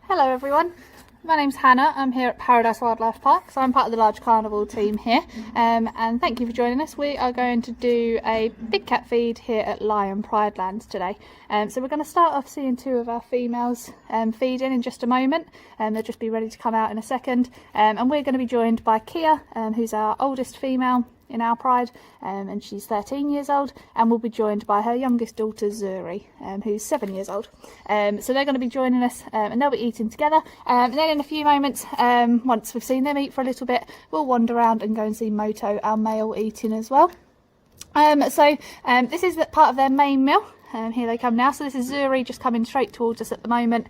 Hello everyone, my name's Hannah. I'm here at Paradise Wildlife Park, so I'm part of the large carnival team here, and thank you for joining us. We are going to do a big cat feed here at Lion Pride Lands today. So we're going to start off seeing two of our females feeding in just a moment, and they'll just be ready to come out in a second, and we're going to be joined by Kia, who's our oldest female in our pride, and she's 13 years old, and we'll be joined by her youngest daughter Zuri, who's 7 years old. So they're going to be joining us, and they'll be eating together, and then in a few moments, once we've seen them eat for a little bit, we'll wander around and go and see Moto, our male, eating as well. This is part of their main meal. Here they come now. So this is Zuri just coming straight towards us at the moment.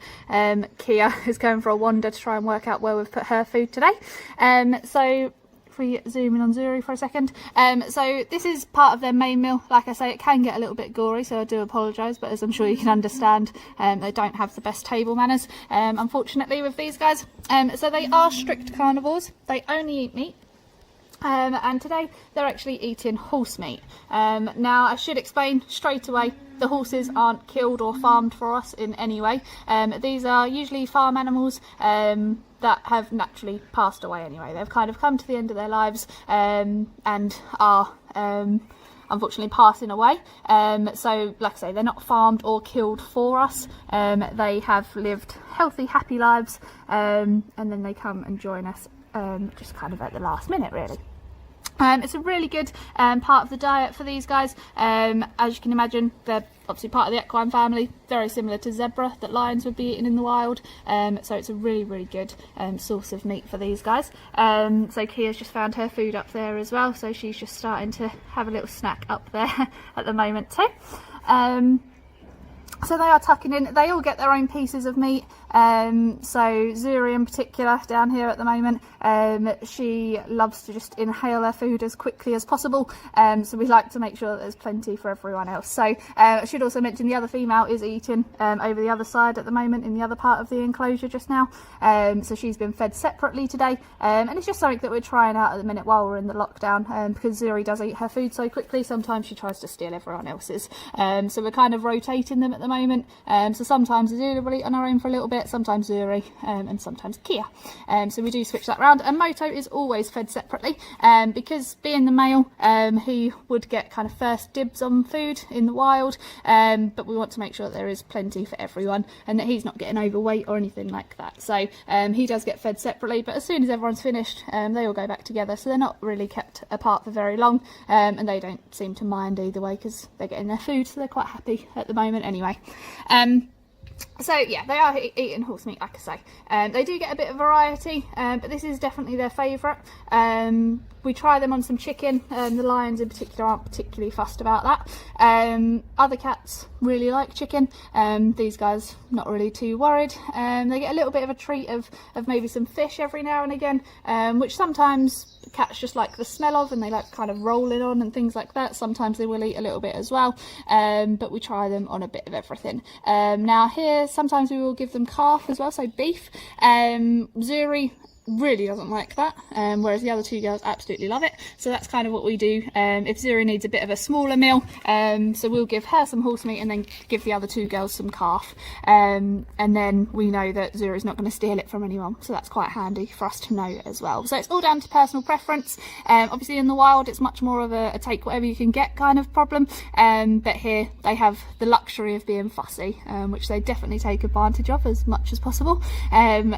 Kia is going for a wander to try and work out where we've put her food today. So if we zoom in on Zuri for a second. So this is part of their main meal. Like I say, it can get a little bit gory, so I do apologise, but as I'm sure you can understand, they don't have the best table manners, unfortunately, with these guys. So they are strict carnivores. They only eat meat. And today they're actually eating horse meat. Now I should explain straight away, the horses aren't killed or farmed for us in any way. These are usually farm animals that have naturally passed away anyway. They've kind of come to the end of their lives and are unfortunately passing away. So like I say, they're not farmed or killed for us. They have lived healthy, happy lives, and then they come and join us just kind of at the last minute, really. It's a really good part of the diet for these guys. As you can imagine, they're obviously part of the equine family, very similar to zebra that lions would be eating in the wild. So it's a really good source of meat for these guys. So Kia's just found her food up there as well, so she's just starting to have a little snack up there at the moment too. So they are tucking in. They all get their own pieces of meat. So Zuri in particular down here at the moment, she loves to just inhale her food as quickly as possible. So we like to make sure that there's plenty for everyone else. So I should also mention the other female is eating over the other side at the moment in the other part of the enclosure just now. So she's been fed separately today. And it's just something that we're trying out at the minute while we're in the lockdown, because Zuri does eat her food so quickly. Sometimes she tries to steal everyone else's. So we're kind of rotating them at the moment. So sometimes Zuri will eat on her own for a little bit, sometimes Zuri, and sometimes Kia. So we do switch that around, and Moto is always fed separately, because being the male, he would get kind of first dibs on food in the wild, but we want to make sure that there is plenty for everyone and that he's not getting overweight or anything like that. So he does get fed separately, but as soon as everyone's finished, they all go back together, so they're not really kept apart for very long, and they don't seem to mind either way because they're getting their food, so they're quite happy at the moment anyway. So yeah, they are eating horse meat, like I say. They do get a bit of variety, but this is definitely their favourite. We try them on some chicken. The lions in particular aren't particularly fussed about that. Other cats really like chicken. These guys not really too worried. They get a little bit of a treat of maybe some fish every now and again, which sometimes cats just like the smell of, and they like kind of rolling on and things like that. Sometimes they will eat a little bit as well, but we try them on a bit of everything. Now here, sometimes we will give them calf as well, so beef. Zuri really doesn't like that, whereas the other two girls absolutely love it. So that's kind of what we do. If Zuri needs a bit of a smaller meal, so we'll give her some horse meat and then give the other two girls some calf, and then we know that Zuri's not going to steal it from anyone, so that's quite handy for us to know as well. So it's all down to personal preference. Obviously in the wild it's much more of a take whatever you can get kind of problem, but here they have the luxury of being fussy, which they definitely take advantage of as much as possible.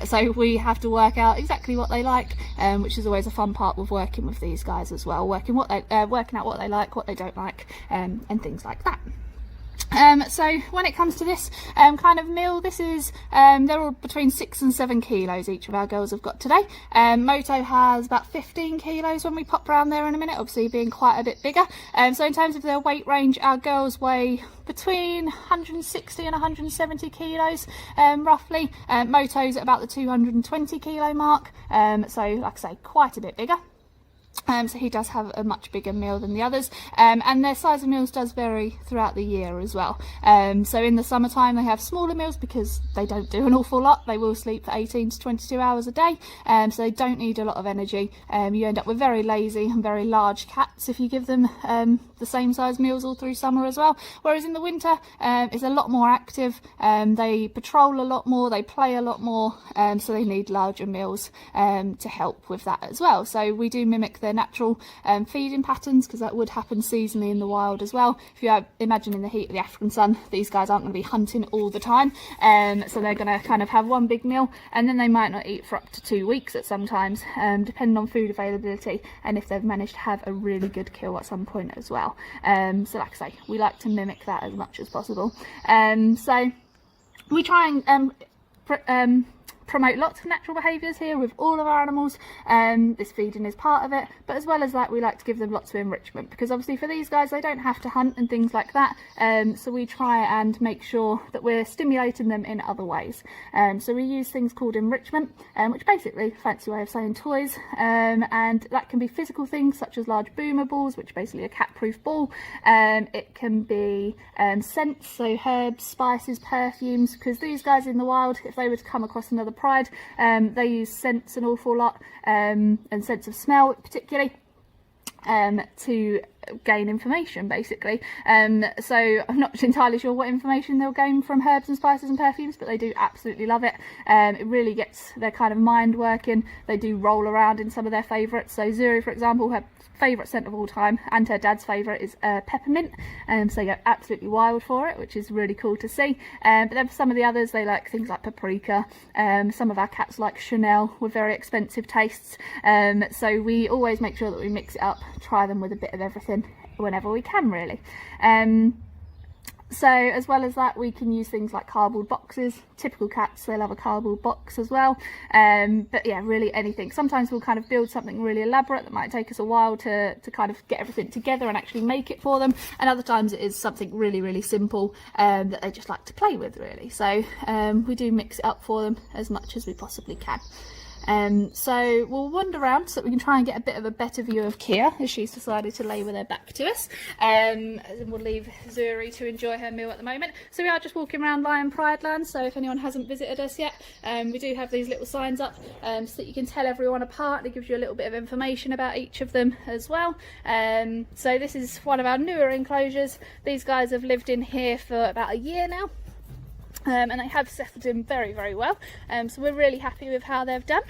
So we have to work out exactly what they like, which is always a fun part with working with these guys as well, working out what they like, what they don't like, and things like that. So when it comes to this kind of meal, this is they're all between 6 and 7 kilos each of our girls have got today. Moto has about 15 kilos when we pop around there in a minute, obviously being quite a bit bigger. So in terms of their weight range, our girls weigh between 160 and 170 kilos roughly. Moto's at about the 220 kilo mark, so like I say, quite a bit bigger. So he does have a much bigger meal than the others, and their size of meals does vary throughout the year as well. So in the summertime they have smaller meals because they don't do an awful lot. They will sleep for 18 to 22 hours a day, so they don't need a lot of energy. You end up with very lazy and very large cats if you give them the same size meals all through summer as well. Whereas in the winter it's a lot more active, they patrol a lot more, they play a lot more, so they need larger meals to help with that as well. So we do mimic their natural feeding patterns, because that would happen seasonally in the wild as well. If you imagine in the heat of the African sun, these guys aren't going to be hunting all the time, so they're going to kind of have one big meal, and then they might not eat for up to 2 weeks at some times, depending on food availability and if they've managed to have a really good kill at some point as well. So like I say, we like to mimic that as much as possible. So we try and promote lots of natural behaviours here with all of our animals. This feeding is part of it, but as well as that we like to give them lots of enrichment, because obviously for these guys they don't have to hunt and things like that, so we try and make sure that we're stimulating them in other ways. So we use things called enrichment, which basically, fancy way of saying toys, and that can be physical things such as large boomer balls, which are basically a cat proof ball. It can be scents, so herbs, spices, perfumes, because these guys in the wild, if they were to come across another pride, they use scents an awful lot, and sense of smell particularly, to gain information basically. So I'm not entirely sure what information they'll gain from herbs and spices and perfumes, but they do absolutely love it. It really gets their kind of mind working. They do roll around in some of their favourites. So Zuri, for example, her favourite scent of all time and her dad's favourite is peppermint, so they go absolutely wild for it, which is really cool to see. But then for some of the others, they like things like paprika. Some of our cats like Chanel with very expensive tastes, so we always make sure that we mix it up, try them with a bit of everything whenever we can really. So as well as that, we can use things like cardboard boxes. Typical cats, they love a cardboard box as well. But yeah, really anything. Sometimes we'll kind of build something really elaborate that might take us a while to kind of get everything together and actually make it for them. And other times it is something really, really simple that they just like to play with really. So we do mix it up for them as much as we possibly can. So we'll wander around so that we can try and get a bit of a better view of Kia, as she's decided to lay with her back to us. And we'll leave Zuri to enjoy her meal at the moment. So we are just walking around Lion Pride Land, so if anyone hasn't visited us yet, we do have these little signs up so that you can tell everyone apart. It gives you a little bit of information about each of them as well. So this is one of our newer enclosures. These guys have lived in here for about a year now. And they have settled in very, very well, so we're really happy with how they've done.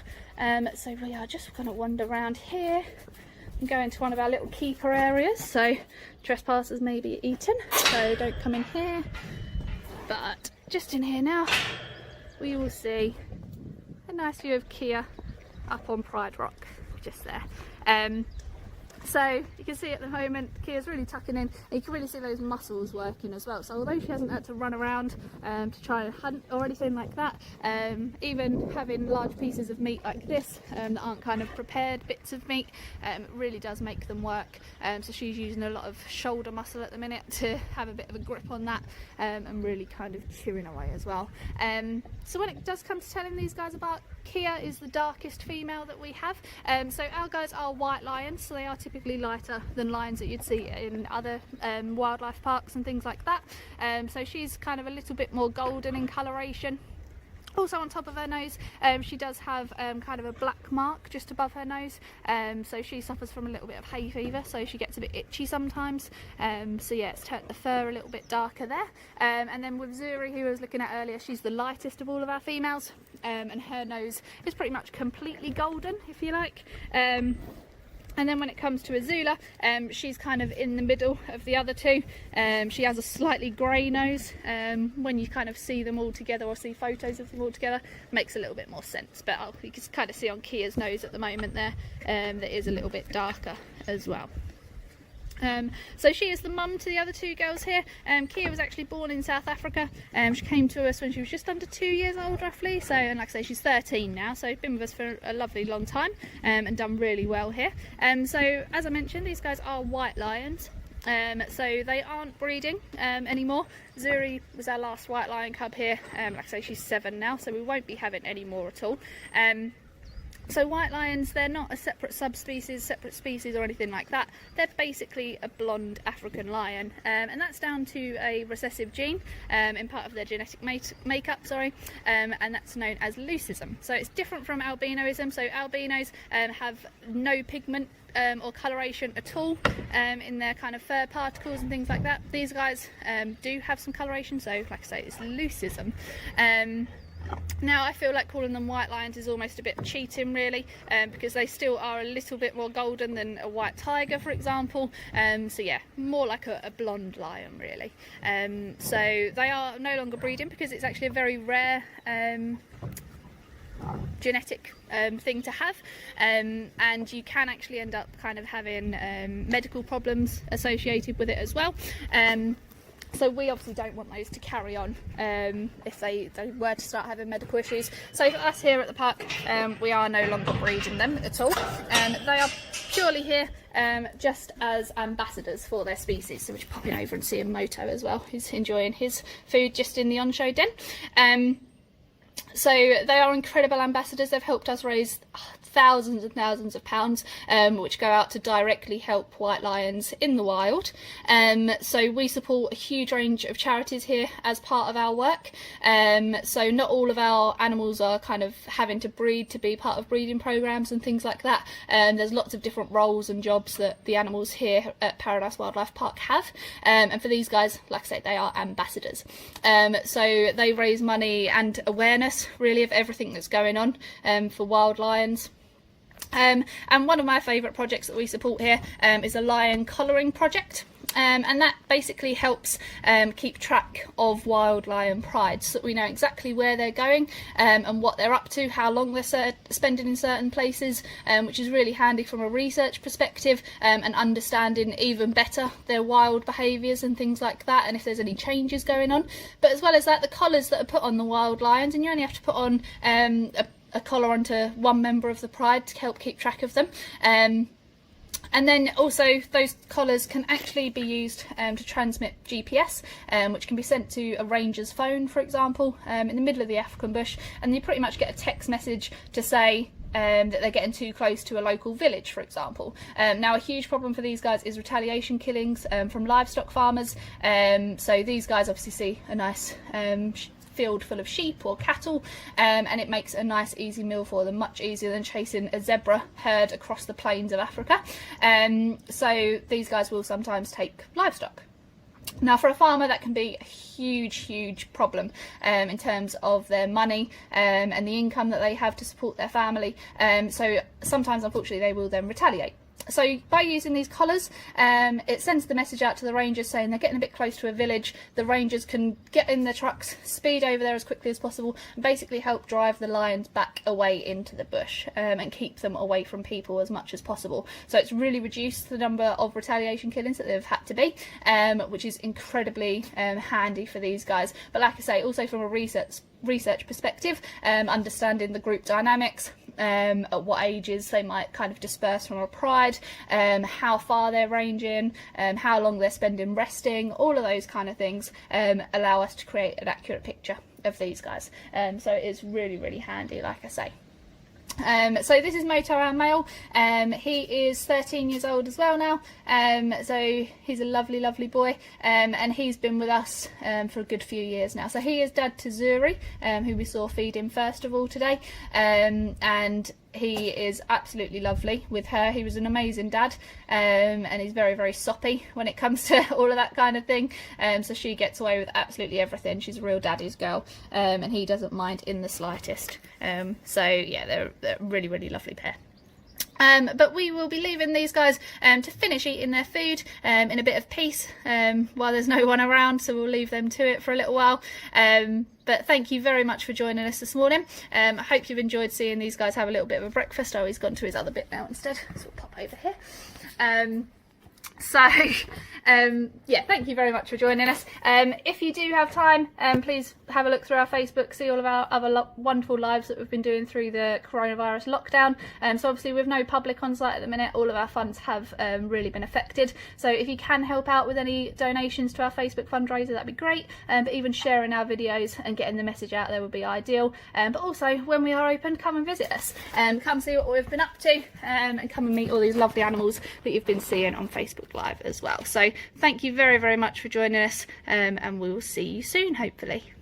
So we are just going to wander around here and go into one of our little keeper areas, so trespassers may be eaten, so don't come in here. But just in here now we will see a nice view of Kia up on Pride Rock, just there. So you can see at the moment Kia's really tucking in, and you can really see those muscles working as well. So although she hasn't had to run around to try and hunt or anything like that, even having large pieces of meat like this that aren't kind of prepared bits of meat, really does make them work. So she's using a lot of shoulder muscle at the minute to have a bit of a grip on that, and really kind of chewing away as well. So when it does come to telling these guys apart, Kia is the darkest female that we have. So our guys are white lions, so they are typically lighter than lions that you'd see in other wildlife parks and things like that. So she's kind of a little bit more golden in coloration. Also on top of her nose, she does have kind of a black mark just above her nose, so she suffers from a little bit of hay fever, so she gets a bit itchy sometimes. So yeah, it's turned the fur a little bit darker there. And then with Zuri, who I was looking at earlier, she's the lightest of all of our females, and her nose is pretty much completely golden, if you like. And then when it comes to Azula, she's kind of in the middle of the other two. She has a slightly grey nose. When you kind of see them all together or see photos of them all together, makes a little bit more sense. But you can kind of see on Kia's nose at the moment there, that is a little bit darker as well. So she is the mum to the other two girls here. Kia was actually born in South Africa. She came to us when she was just under 2 years old roughly, so, and like I say, she's 13 now, so been with us for a lovely long time, and done really well here. So as I mentioned, these guys are white lions. So they aren't breeding anymore. Zuri was our last white lion cub here. Like I say, she's 7 now, so we won't be having any more at all. So white lions, they're not a separate subspecies, separate species or anything like that. They're basically a blonde African lion, and that's down to a recessive gene in part of their genetic makeup, and that's known as leucism. So it's different from albinoism. So albinos have no pigment or coloration at all in their kind of fur particles and things like that. These guys do have some coloration, so like I say, it's leucism. Now I feel like calling them white lions is almost a bit cheating really, because they still are a little bit more golden than a white tiger, for example. So yeah, more like a blonde lion really. So they are no longer breeding because it's actually a very rare genetic thing to have, and you can actually end up kind of having medical problems associated with it as well. So we obviously don't want those to carry on if they were to start having medical issues. So for us here at the park, we are no longer breeding them at all. They are purely here just as ambassadors for their species. So we're just popping over and seeing Moto as well, who's enjoying his food just in the on-show den. So they are incredible ambassadors. They've helped us raise thousands and thousands of pounds, which go out to directly help white lions in the wild. So we support a huge range of charities here as part of our work. So not all of our animals are kind of having to breed to be part of breeding programs and things like that. There's lots of different roles and jobs that the animals here at Paradise Wildlife Park have. And for these guys, like I say, they are ambassadors. So they raise money and awareness really of everything that's going on for wild lions. And one of my favourite projects that we support here is a lion collaring project. And that basically helps keep track of wild lion pride, so that we know exactly where they're going and what they're up to, how long they're spending in certain places, which is really handy from a research perspective, and understanding even better their wild behaviours and things like that, and if there's any changes going on. But as well as that, the collars that are put on the wild lions, and you only have to put on a collar onto one member of the pride to help keep track of them. And then also those collars can actually be used to transmit GPS, which can be sent to a ranger's phone, for example, in the middle of the African bush, and you pretty much get a text message to say that they're getting too close to a local village, for example. Now a huge problem for these guys is retaliation killings from livestock farmers. So these guys obviously see a nice field full of sheep or cattle, and it makes a nice easy meal for them, much easier than chasing a zebra herd across the plains of Africa. So these guys will sometimes take livestock. Now for a farmer that can be a huge problem in terms of their money and the income that they have to support their family. So sometimes unfortunately they will then retaliate. So by using these collars, it sends the message out to the rangers saying they're getting a bit close to a village. The rangers can get in their trucks, speed over there as quickly as possible, and basically help drive the lions back away into the bush and keep them away from people as much as possible. So it's really reduced the number of retaliation killings that they've had to be, which is incredibly handy for these guys. But like I say, also from a research perspective, understanding the group dynamics, at what ages they might kind of disperse from a pride, how far they're ranging, how long they're spending resting, all of those kind of things allow us to create an accurate picture of these guys. So it is really handy, like I say. So this is Moto, our male. He is 13 years old as well now, so he's a lovely boy, and he's been with us for a good few years now. So he is dad to Zuri, who we saw feeding first of all today, and he is absolutely lovely with her. He was an amazing dad, and he's very soppy when it comes to all of that kind of thing. So she gets away with absolutely everything. She's a real daddy's girl, and he doesn't mind in the slightest. So yeah, they're a really lovely pair. But we will be leaving these guys to finish eating their food in a bit of peace while there's no one around, so we'll leave them to it for a little while. But thank you very much for joining us this morning. I hope you've enjoyed seeing these guys have a little bit of a breakfast. Oh, he's gone to his other bit now instead, so we'll pop over here. So, yeah, thank you very much for joining us. If you do have time, please have a look through our Facebook, see all of our other wonderful lives that we've been doing through the coronavirus lockdown. So obviously with no public on site at the minute, all of our funds have really been affected. So if you can help out with any donations to our Facebook fundraiser, that'd be great. But even sharing our videos and getting the message out there would be ideal. But also, when we are open, come and visit us. Come see what we've been up to, and come and meet all these lovely animals that you've been seeing on Facebook Live as well. So thank you very, very much for joining us, and we will see you soon, hopefully.